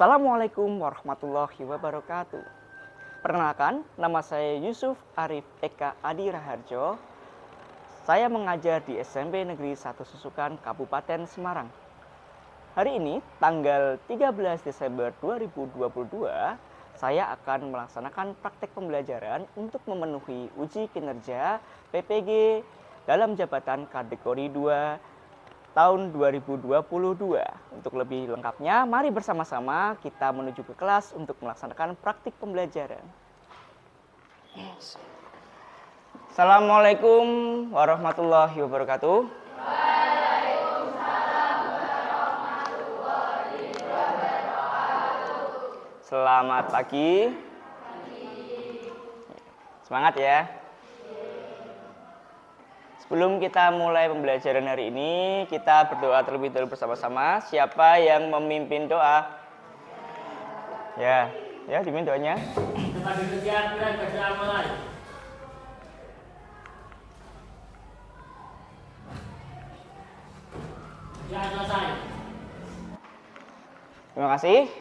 Assalamualaikum warahmatullahi wabarakatuh. Perkenalkan, nama saya Yusuf Arif Eka Adi Raharjo. Saya mengajar di SMP Negeri 1 Susukan, Kabupaten Semarang. Hari ini, tanggal 13 Desember 2022, saya akan melaksanakan praktek pembelajaran untuk memenuhi uji kinerja PPG dalam jabatan kategori 2 tahun 2022. Untuk lebih lengkapnya, mari bersama-sama kita menuju ke kelas untuk melaksanakan praktik pembelajaran. Assalamualaikum warahmatullahi wabarakatuh. Waalaikumsalam warahmatullahi wabarakatuh. Selamat pagi. Semangat ya. Sebelum kita mulai pembelajaran hari ini, kita berdoa terlebih dahulu bersama-sama. Siapa yang memimpin doa? Ya, dipimpin doanya. Terima kasih.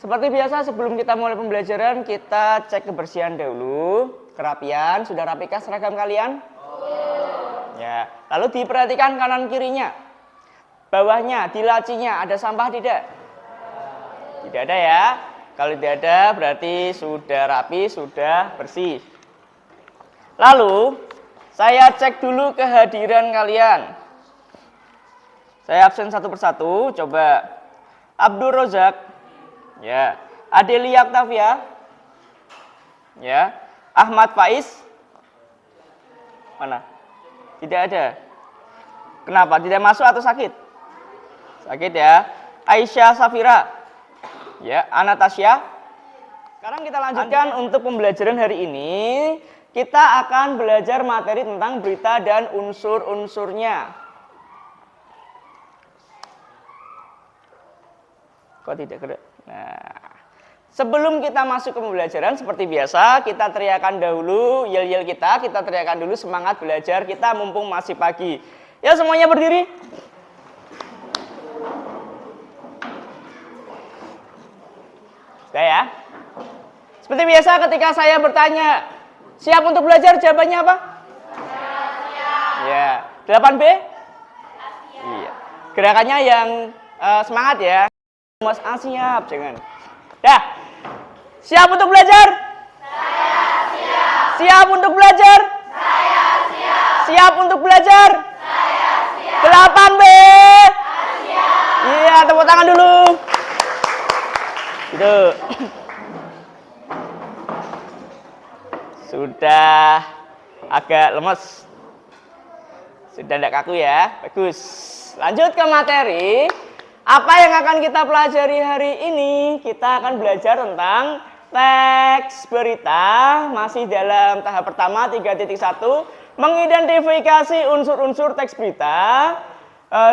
Seperti biasa, sebelum kita mulai pembelajaran, kita cek kebersihan dahulu. Kerapian, sudah rapikah seragam kalian? Ya, lalu diperhatikan kanan kirinya. Bawahnya, di lacinya ada sampah tidak? Tidak ada ya. Kalau tidak ada berarti sudah rapi, sudah bersih. Lalu, saya cek dulu kehadiran kalian. Saya absen satu persatu, coba. Abdul Rozak. Ya. Adelia Octavia. Ya. Ahmad Faiz. Mana? Tidak ada. Kenapa? Tidak masuk atau sakit? Sakit ya. Aisyah Safira. Ya, Anastasia. Sekarang kita lanjutkan untuk pembelajaran hari ini. Kita akan belajar materi tentang berita dan unsur-unsurnya. Kok tidak gerak? Nah, sebelum kita masuk ke pembelajaran, seperti biasa, kita teriakan dahulu, yel-yel kita teriakan dulu semangat belajar kita mumpung masih pagi. Ya, semuanya berdiri. Sudah ya? Seperti biasa ketika saya bertanya, siap untuk belajar, jawabannya apa? Siap. Ya, 8B? Iya. Gerakannya yang semangat ya. Mas siap, jangan. Dah. Siap untuk belajar? Saya siap. Siap untuk belajar? Saya siap. Siap untuk belajar? Saya siap. 8B. Siap. Iya, tepuk tangan dulu. Gitu. Sudah agak lemes. Sudah tidak kaku ya. Bagus. Lanjut ke materi. Apa yang akan kita pelajari hari ini? Kita akan belajar tentang teks berita, masih dalam tahap pertama 3.1, mengidentifikasi unsur-unsur teks berita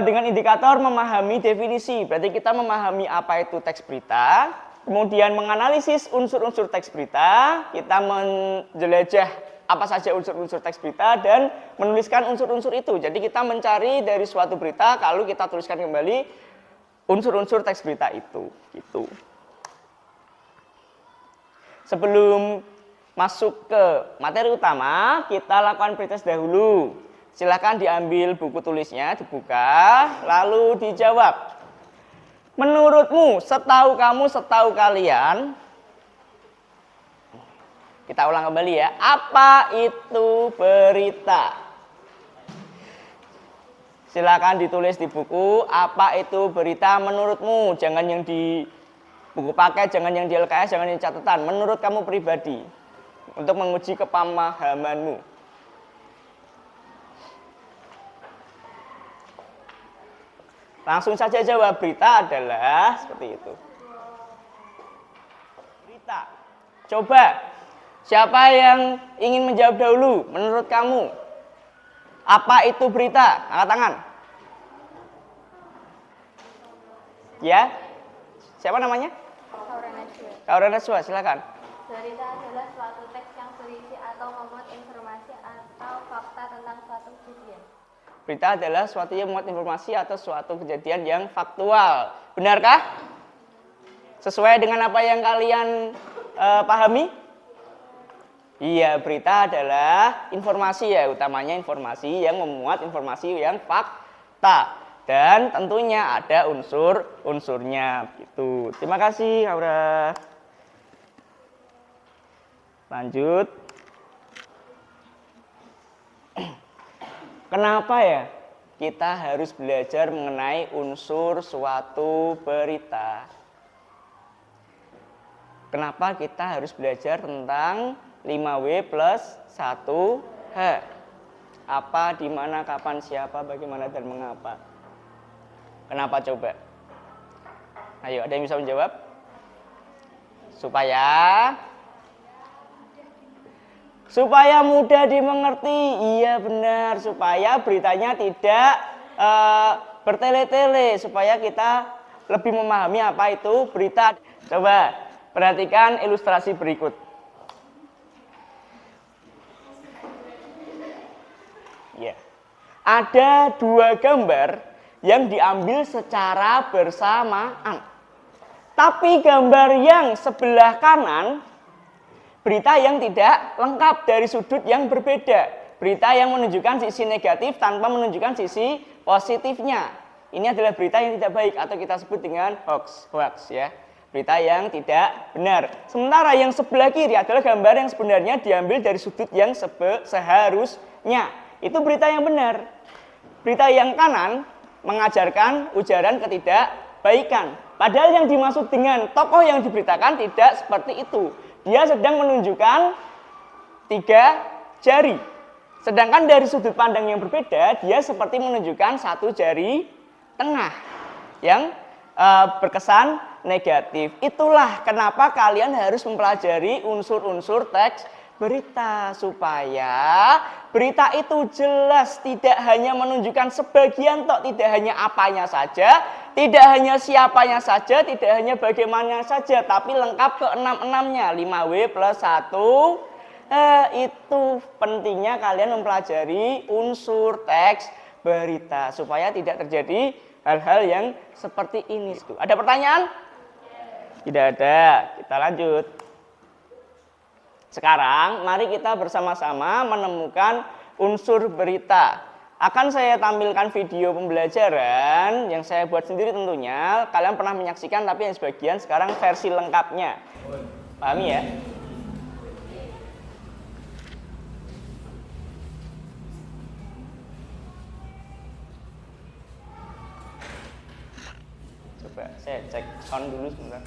dengan indikator memahami definisi. Berarti kita memahami apa itu teks berita, kemudian menganalisis unsur-unsur teks berita, kita menjelajah apa saja unsur-unsur teks berita dan menuliskan unsur-unsur itu. Jadi kita mencari dari suatu berita, kalau kita tuliskan kembali unsur-unsur teks berita itu, gitu. Sebelum masuk ke materi utama, kita lakukan pretest dahulu. Silakan diambil buku tulisnya, dibuka, lalu dijawab. Menurutmu, setahu kamu, setahu kalian, kita ulang kembali ya, apa itu berita? Silakan ditulis di buku, apa itu berita menurutmu. Jangan yang di buku paket, jangan yang di LKS, jangan yang catatan. Menurut kamu pribadi, untuk menguji kepemahamanmu. Langsung saja jawab, berita adalah seperti itu. Berita. Coba, siapa yang ingin menjawab dahulu? Menurut kamu, apa itu berita? Angkat tangan. Ya. Siapa namanya? Kaura Najwa, silakan. Berita adalah suatu teks yang berisi atau memuat informasi atau fakta tentang suatu kejadian. Berita adalah suatu yang memuat informasi atau suatu kejadian yang faktual. Benarkah? Sesuai dengan apa yang kalian pahami? Iya, berita adalah informasi ya, utamanya informasi yang memuat informasi yang fakta. Dan tentunya ada unsur-unsurnya gitu. Terima kasih, Aura. Lanjut. Kenapa ya kita harus belajar mengenai unsur suatu berita? Kenapa kita harus belajar tentang 5W plus 1H? Apa, di mana, kapan, siapa, bagaimana, dan mengapa? Kenapa coba? Ayo, ada yang bisa menjawab? Supaya mudah dimengerti. Iya benar, supaya beritanya tidak bertele-tele, supaya kita lebih memahami apa itu berita. Coba perhatikan ilustrasi berikut. Ya. Ada dua gambar yang diambil secara bersamaan. Tapi gambar yang sebelah kanan berita yang tidak lengkap dari sudut yang berbeda. Berita yang menunjukkan sisi negatif tanpa menunjukkan sisi positifnya. Ini adalah berita yang tidak baik atau kita sebut dengan hoax ya. Berita yang tidak benar. Sementara yang sebelah kiri adalah gambar yang sebenarnya diambil dari sudut yang seharusnya. Itu berita yang benar. Berita yang kanan mengajarkan ujaran ketidakbaikan. Padahal yang dimaksud dengan tokoh yang diberitakan tidak seperti itu. Dia sedang menunjukkan 3 jari. Sedangkan dari sudut pandang yang berbeda, dia seperti menunjukkan 1 jari tengah yang berkesan negatif. Itulah kenapa kalian harus mempelajari unsur-unsur teks berita. Supaya berita itu jelas, tidak hanya menunjukkan sebagian tok, tidak hanya apanya saja, tidak hanya siapanya saja, tidak hanya bagaimana saja, tapi lengkap ke 6-6-nya. 5W plus 1. Itu pentingnya kalian mempelajari unsur teks berita supaya tidak terjadi hal-hal yang seperti ini. Ada pertanyaan? Tidak ada. Kita lanjut. Sekarang mari kita bersama-sama menemukan unsur berita. Akan saya tampilkan video pembelajaran yang saya buat sendiri tentunya. Kalian pernah menyaksikan tapi yang sebagian sekarang versi lengkapnya. Pahami ya? Coba saya cek sound dulu sebentar.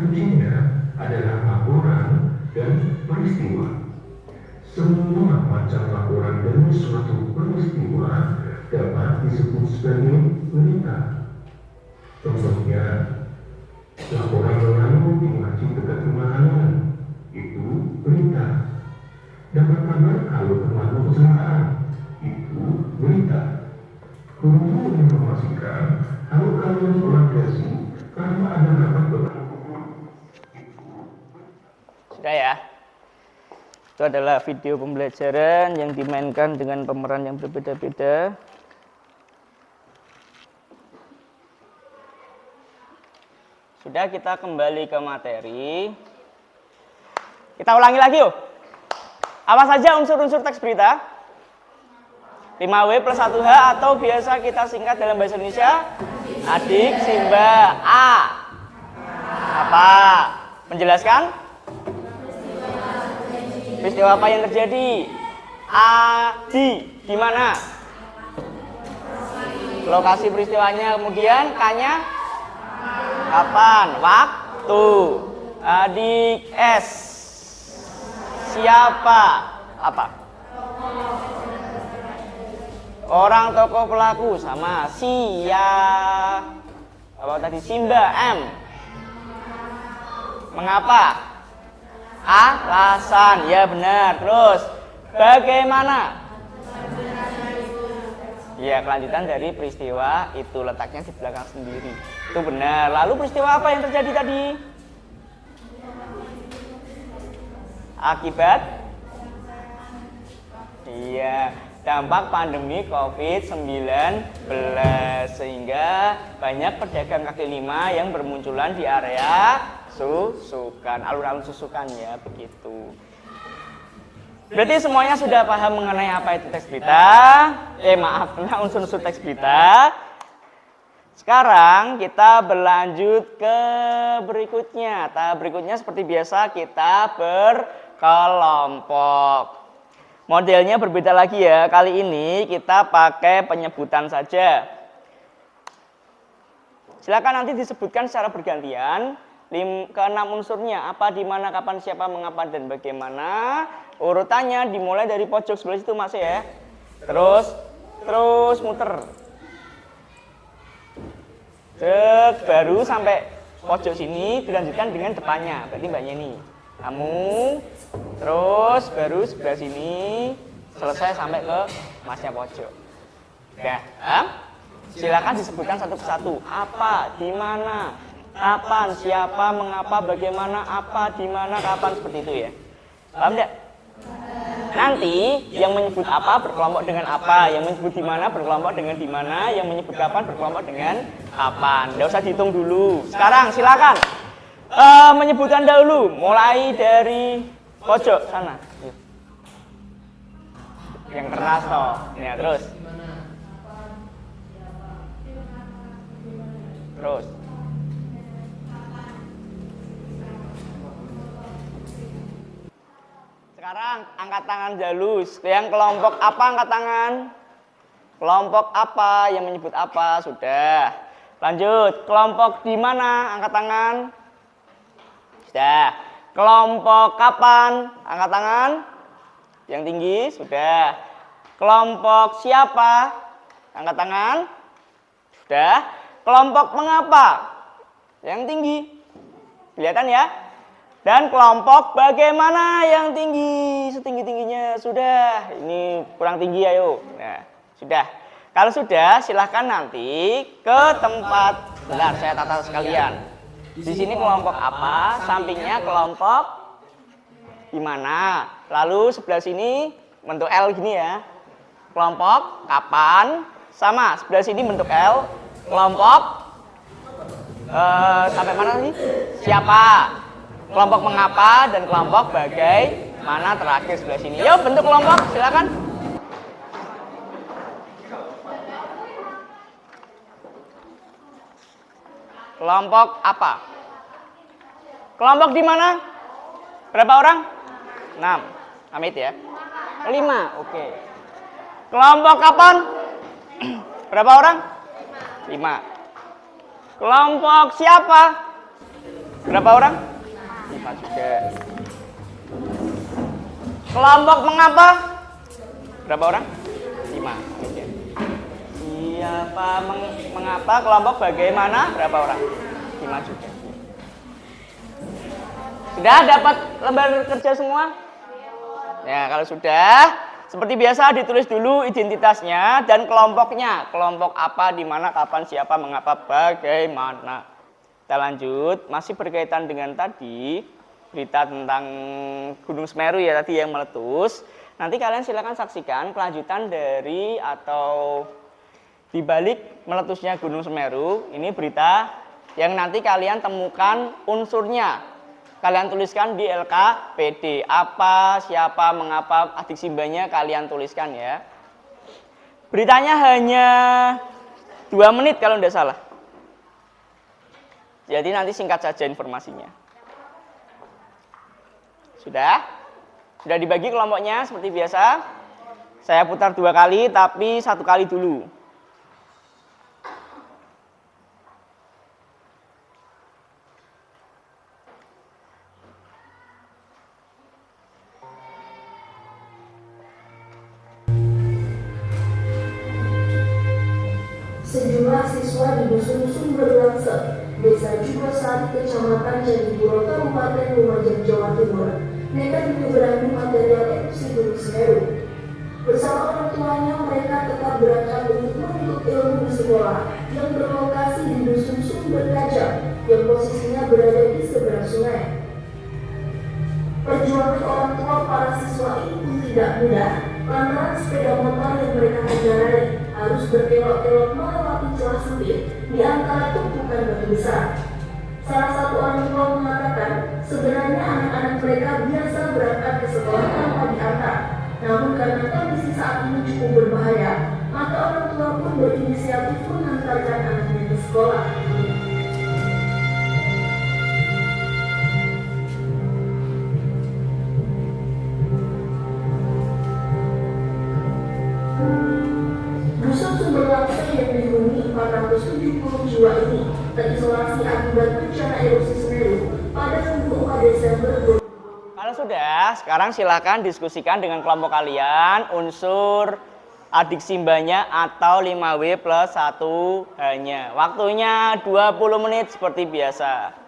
kuncinya adalah laporan dan peristiwa. Semua macam laporan dari suatu peristiwa dapat disebut sebagai berita. Contohnya, laporan lalu di masjid dekat rumah kalian, itu berita. Dapat kabar kalau temanmu kecelakaan, itu berita. Guru menginformasikan kalau kalian pulang gaji karena ada rapat beberapa. Sudah ya. Itu adalah video pembelajaran yang dimainkan dengan pemeran yang berbeda-beda. Sudah, kita kembali ke materi. Kita ulangi lagi yuk. Apa saja unsur-unsur teks berita? 5W plus 1H atau biasa kita singkat dalam bahasa Indonesia adik Simba. A. Apa? Menjelaskan? Peristiwa apa yang terjadi? A. Di mana? Lokasi peristiwanya. Kemudian K-nya kapan? Waktu. Adik S. Siapa? Apa? Orang, tokoh, pelaku. Sama. Apa tadi? Simba. M. Mengapa? Alasan. Ya benar. Terus bagaimana? Ya, kelanjutan dari peristiwa itu, letaknya di belakang sendiri. Itu benar. Lalu peristiwa apa yang terjadi tadi? Akibat? Iya, dampak pandemi COVID-19, sehingga banyak pedagang kaki lima yang bermunculan di area susukan, alun-alun susukan ya, begitu. Berarti semuanya sudah paham mengenai apa itu teks berita? Maaf, tentang unsur-unsur teks berita. Sekarang kita berlanjut ke berikutnya. Tahap berikutnya seperti biasa kita berkelompok. Modelnya berbeda lagi ya. Kali ini kita pakai penyebutan saja. Silakan nanti disebutkan secara bergantian. Keenam unsurnya, apa, di mana, kapan, siapa, mengapa, dan bagaimana. Urutannya dimulai dari pojok sebelah situ Mas ya. Terus muter. Baru sampai pojok sini dilanjutkan dengan depannya. Berarti mbaknya ini. Kamu terus baru sebelah sini selesai sampai ke Masnya pojok. Ya, silakan disebutkan satu persatu. Apa, di mana, kapan, siapa, mengapa, bagaimana, apa, di mana, kapan, seperti itu ya. Paham tidak? Nanti yang menyebut apa berkelompok dengan apa, yang menyebut di mana berkelompok dengan di mana, yang menyebut kapan berkelompok dengan kapan. Tidak usah dihitung dulu. Sekarang silakan menyebutkan dahulu, mulai dari pojok sana. Yang keras toh. Ya, terus. Sekarang angkat tangan jalus. Yang kelompok apa angkat tangan? Kelompok apa yang menyebut apa? Sudah. Lanjut. Kelompok di mana? Angkat tangan. Sudah. Kelompok kapan? Angkat tangan. Yang tinggi. Sudah. Kelompok siapa? Angkat tangan. Sudah. Kelompok mengapa? Yang tinggi. Kelihatan ya? Dan kelompok bagaimana yang tinggi, setinggi-tingginya. Sudah, ini kurang tinggi ayo. Nah, sudah. Kalau sudah, silahkan nanti ke tempat. Bentar, saya tata sekalian. Di sini kelompok apa, sampingnya kelompok di mana. Lalu sebelah sini bentuk L gini ya. Kelompok kapan, sama. Sebelah sini bentuk L. Kelompok sampai mana sih? Siapa? Kelompok mengapa dan kelompok bagaimana terakhir sebelah sini. Yuk bentuk kelompok, silakan. Kelompok apa? Kelompok di mana? Berapa orang? 6. Amit ya. 5. Oke. Kelompok kapan? Berapa orang? 5. Kelompok siapa? Berapa orang? 5 juga. Kelompok mengapa? Berapa orang? 5. Oke. Siapa mengapa? Kelompok bagaimana? Berapa orang? 5 juga. Sudah dapat lembar kerja semua? Ya, kalau sudah, seperti biasa ditulis dulu identitasnya dan kelompoknya. Kelompok apa, di mana, kapan, siapa, mengapa, bagaimana. Kita lanjut, masih berkaitan dengan tadi berita tentang Gunung Semeru ya tadi yang meletus. Nanti kalian silakan saksikan kelanjutan dari atau di balik meletusnya Gunung Semeru. Ini berita yang nanti kalian temukan unsurnya. Kalian tuliskan di LKPD. Apa, siapa, mengapa, adik simbanya kalian tuliskan ya. Beritanya hanya 2 menit kalau tidak salah. Jadi nanti singkat saja informasinya. Sudah? Sudah dibagi kelompoknya seperti biasa. Saya putar 2 kali, tapi 1 kali dulu. Sejumlah siswa di Dusun Sumberlangse, Desa Jugosari, Kecamatan Jatipuro, Kabupaten Lumajang, Jawa Timur, nekat menyeberangi material erupsi Gunung Semeru. Bersama orang tuanya, mereka tetap berangkat untuk menuntut ilmu di sekolah yang berlokasi di Dusun Sumberkajang, yang posisinya berada di seberang sungai. Perjuangan orang tua para siswa ini pun tidak mudah, lantaran sepeda motor yang mereka kendarai harus berkelok-kelok melewati celah sempit di antara tumpukan batu besar. Salah satu orang tua mengatakan, sebenarnya anak-anak mereka biasa berangkat ke sekolah tanpa diantar. Namun karena kondisi saat ini cukup berbahaya, maka orang tua pun berinisiatif mengantarkan anaknya ke sekolah. Dusun Sumberlangse yang dihuni 470 jiwa ini terisolasi akibat bencana erupsi Semeru pada Minggu 4 Desember 2020. Kalau sudah, sekarang silakan diskusikan dengan kelompok kalian unsur adik simbanya atau 5W plus 1 hanya. Waktunya 20 menit seperti biasa.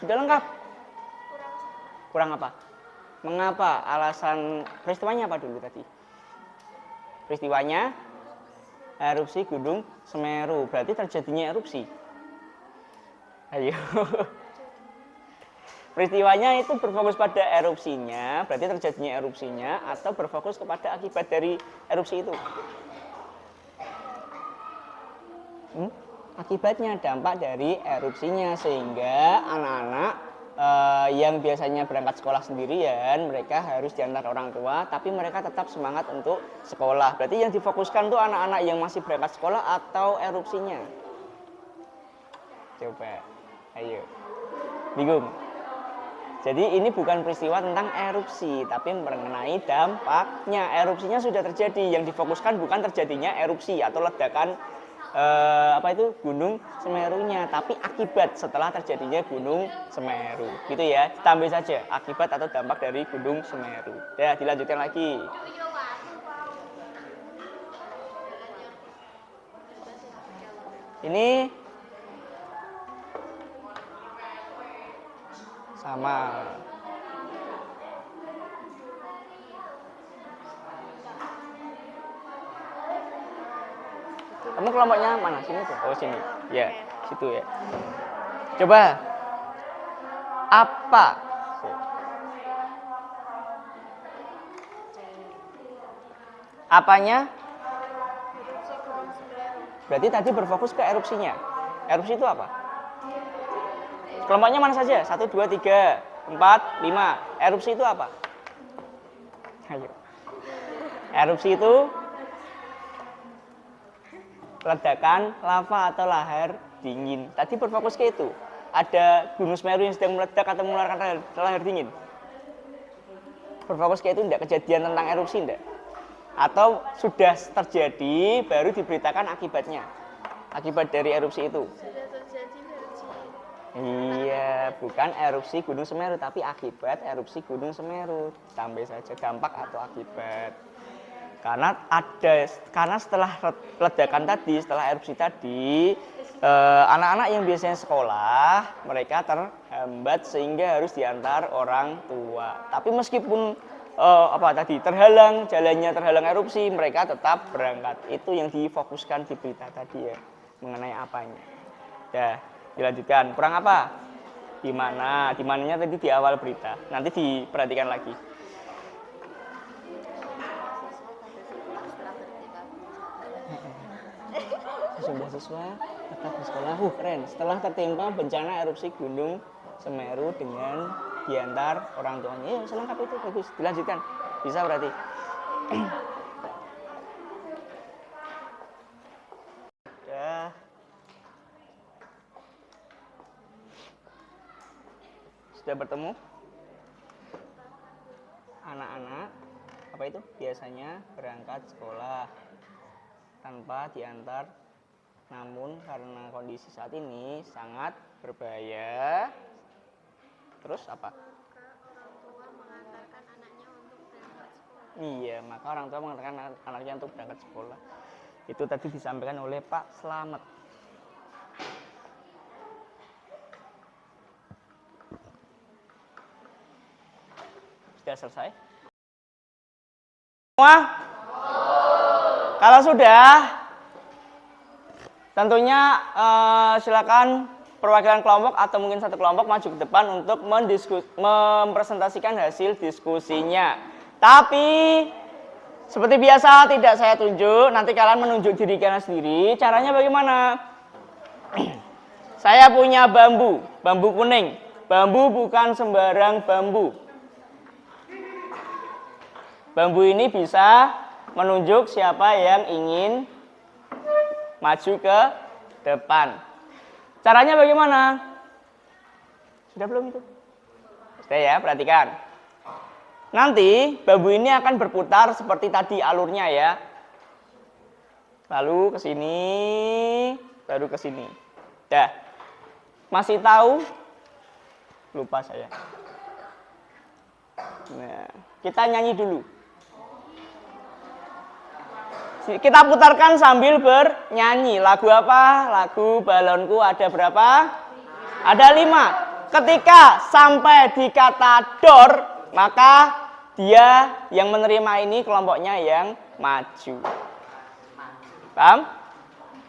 Sudah lengkap. Kurang apa? Mengapa? Alasan peristiwanya apa dulu tadi? Peristiwanya erupsi Gunung Semeru. Berarti terjadinya erupsi. Ayo. Peristiwanya itu berfokus pada erupsinya, berarti terjadinya erupsinya, atau berfokus kepada akibat dari erupsi itu? Akibatnya, dampak dari erupsinya, sehingga anak-anak yang biasanya berangkat sekolah sendirian, mereka harus diantar orang tua, tapi mereka tetap semangat untuk sekolah. Berarti yang difokuskan tuh anak-anak yang masih berangkat sekolah atau erupsinya? Coba, ayo. Bingung? Jadi ini bukan peristiwa tentang erupsi, tapi mengenai dampaknya. Erupsinya sudah terjadi, yang difokuskan bukan terjadinya erupsi atau ledakan Gunung Semerunya, tapi akibat setelah terjadinya Gunung Semeru, gitu ya. Tambah saja akibat atau dampak dari Gunung Semeru. Ya, dilanjutkan lagi. Ini sama. Kamu kelompoknya mana? Sini tuh. Oh, sini. Ya, situ ya. Coba Apa? Apanya? Berarti tadi berfokus ke erupsinya. Erupsi itu apa? Kelompoknya mana saja? 1, 2, 3, 4, 5. Erupsi itu apa? Ayo. Erupsi itu ledakan lava atau lahar dingin. Tadi berfokus ke itu. Ada Gunung Semeru yang sedang meledak atau mengeluarkan lahar dingin. Berfokus ke itu enggak? Kejadian tentang erupsi enggak? Atau sudah terjadi baru diberitakan akibatnya? Akibat dari erupsi itu. Sudah terjadi erupsi. Iya, bukan erupsi Gunung Semeru, tapi akibat erupsi Gunung Semeru. Tambah saja dampak atau akibat. Karena setelah ledakan tadi, setelah erupsi tadi, anak-anak yang biasanya sekolah, mereka terhambat sehingga harus diantar orang tua. Tapi meskipun terhalang jalannya, terhalang erupsi, mereka tetap berangkat. Itu yang difokuskan di berita tadi ya, mengenai apanya. Ya, dilanjutkan. Kurang apa? Di mananya tadi di awal berita. Nanti diperhatikan lagi. Siswa tetap di sekolah. Keren. Setelah tertimpa bencana erupsi Gunung Semeru dengan diantar orang tuanya. Selengkap itu bagus. Dilanjutkan. Bisa berarti. Ya. Sudah bertemu? Anak-anak apa itu? Biasanya berangkat sekolah tanpa diantar. Namun karena kondisi saat ini sangat berbahaya, terus apa? Maka orang tua mengantarkan anaknya untuk berangkat sekolah. Iya, maka orang tua mengantarkan anaknya untuk berangkat sekolah. Itu tadi disampaikan oleh Pak Slamet. Sudah selesai? Semua? Kalau sudah, tentunya silakan perwakilan kelompok atau mungkin satu kelompok maju ke depan untuk mempresentasikan hasil diskusinya. Tapi seperti biasa tidak saya tunjuk, nanti kalian menunjuk diri kalian sendiri. Caranya bagaimana? Saya punya bambu kuning. Bambu bukan sembarang bambu. Bambu ini bisa menunjuk siapa yang ingin maju ke depan. Caranya bagaimana? Sudah belum itu? Sudah ya, perhatikan. Nanti bambu ini akan berputar seperti tadi alurnya ya. Lalu ke sini, baru ke sini. Dah. Masih tahu? Lupa saya. Nah, kita nyanyi dulu. Kita putarkan sambil bernyanyi. Lagu apa? Lagu Balonku ada berapa? Ada 5. Ketika sampai di kata dor, maka dia yang menerima ini kelompoknya yang maju. Paham?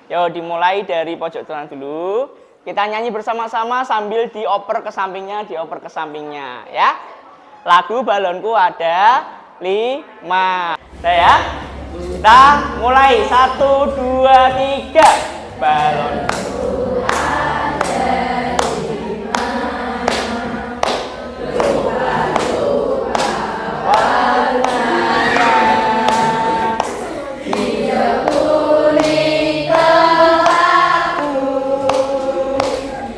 Yo, dimulai dari pojok kanan dulu. Kita nyanyi bersama-sama sambil dioper ke sampingnya, ya. Lagu Balonku ada 5. Udah ya? Kita mulai 1, 2, 3. Balonku ada 5. Warnanya hijau, kuning, kelabu,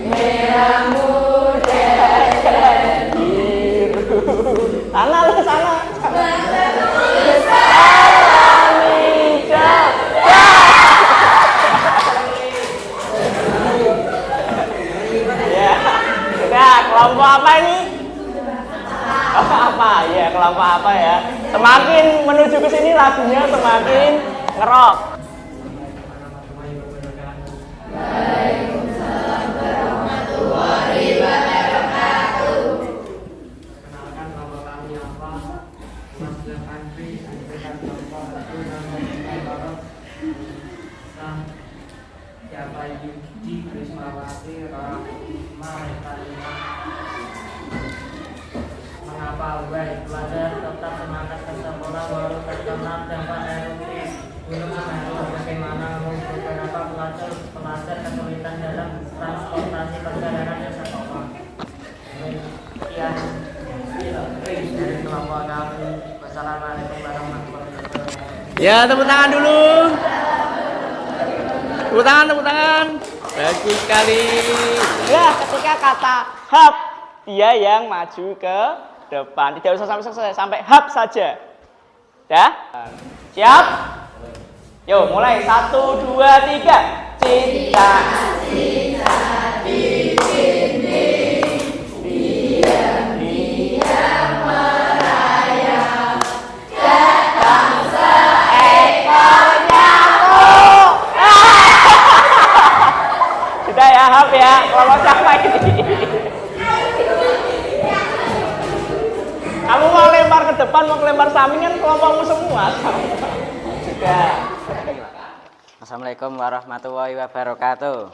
merah muda dan biru. Sana. Kelompok apa ini? Apa? Ya, kelompok apa ya? Semakin menuju ke sini lagunya semakin ngerok. Waalaikumsalam warahmatullahi wabarakatuh. Kenalkan nama kami apa? Mas Andri, sampaikan kelompok itu namanya Barat. Nah, siapa Yuji Krismawati Rahma Retalina. apa? Baik, pelajar tetap semangat ke sekolah walau terkena dampak erupsi Gunung Semeru. Bagaimana beberapa pelajar kesulitan dalam transportasi perjalanan ke sekolah? Sekian dari kelompok kami. Wassalamualaikum warahmatullahi wabarakatuh. Ya, tepuk tangan dulu. Tepuk tangan. Bagus sekali. Ya, ketika kata hub, dia yang maju ke depan. Tidak usah sampai selesai, sampai hub saja. Ya? Siap? Yuk, mulai. 1, 2, 3. Cinta. Sudah ya, hap ya. Kelompok siapa ini? Kamu mau lempar ke depan, mau lempar sampingan, kelompokmu semua. Sudah. Assalamualaikum warahmatullahi wabarakatuh.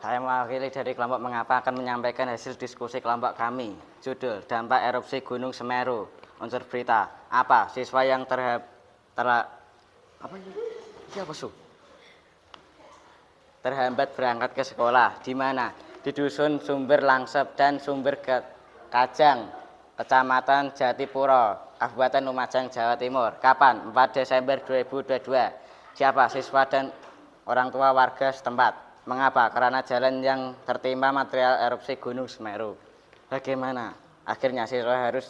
Saya mewakili dari kelompok mengapa akan menyampaikan hasil diskusi kelompok kami. Judul, dampak erupsi Gunung Semeru. Unsur berita, apa? Siswa yang terhambat berangkat ke sekolah. Di mana? Di Dusun Sumber Langsep dan Sumber Kajang, Kecamatan Jatipuro, Kabupaten Lumajang, Jawa Timur. Kapan? 4 Desember 2022. Siapa? Siswa dan orang tua warga setempat. Mengapa? Karena jalan yang tertimpa material erupsi Gunung Semeru. Bagaimana? Akhirnya siswa harus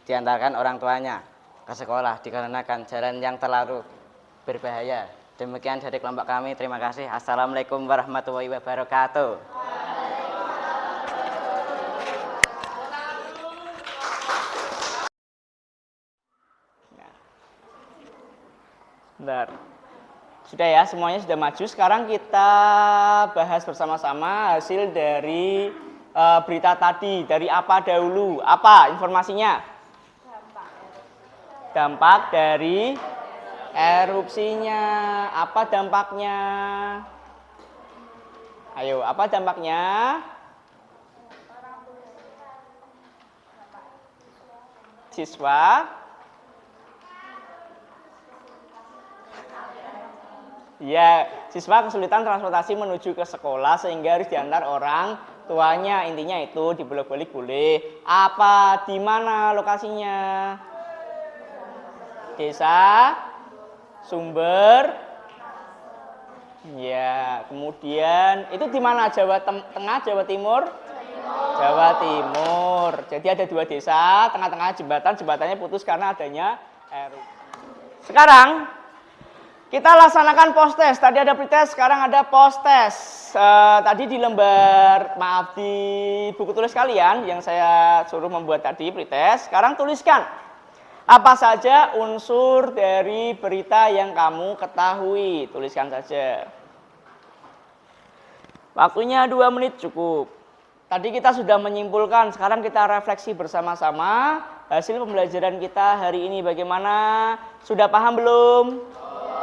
diantarkan orang tuanya ke sekolah dikarenakan jalan yang terlalu berbahaya. Demikian dari kelompok kami. Terima kasih. Assalamualaikum warahmatullahi wabarakatuh. Bentar. Sudah ya, semuanya sudah maju. Sekarang kita bahas bersama-sama hasil dari berita tadi. Dari apa dahulu? Apa informasinya? Dampak dari erupsinya. Apa dampaknya? Ayo, apa dampaknya? Siswa. Ya, siswa kesulitan transportasi menuju ke sekolah sehingga harus diantar orang tuanya. Intinya itu dibolak-balik boleh. Apa, di mana lokasinya? Desa Sumber. Ya, kemudian itu di mana? Jawa Tengah, Jawa Timur? Jawa Timur. Jadi ada 2 desa, tengah-tengah jembatannya putus karena adanya erupsi. Sekarang kita laksanakan post-test. Tadi ada pretest, sekarang ada post-test. Tadi di lembar, di buku tulis kalian yang saya suruh membuat tadi pretest. Sekarang tuliskan apa saja unsur dari berita yang kamu ketahui. Tuliskan saja. Waktunya 2 menit cukup. Tadi kita sudah menyimpulkan, sekarang kita refleksi bersama-sama hasil pembelajaran kita hari ini bagaimana. Sudah paham belum?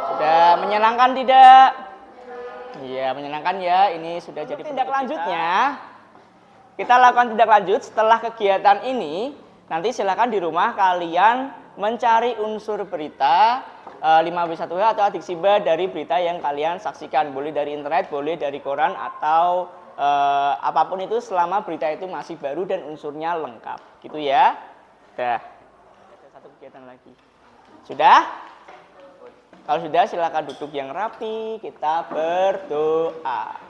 Sudah menyenangkan tidak? Iya, menyenangkan ya. Ini sudah jadi tindak lanjutnya. Kita lakukan tindak lanjut setelah kegiatan ini. Nanti silakan di rumah kalian mencari unsur berita 5W1H atau Adiksiba dari berita yang kalian saksikan. Boleh dari internet, boleh dari koran atau apapun itu selama berita itu masih baru dan unsurnya lengkap. Gitu ya. Sudah. Ada satu kegiatan lagi. Sudah? Kalau sudah silakan duduk yang rapi, kita berdoa.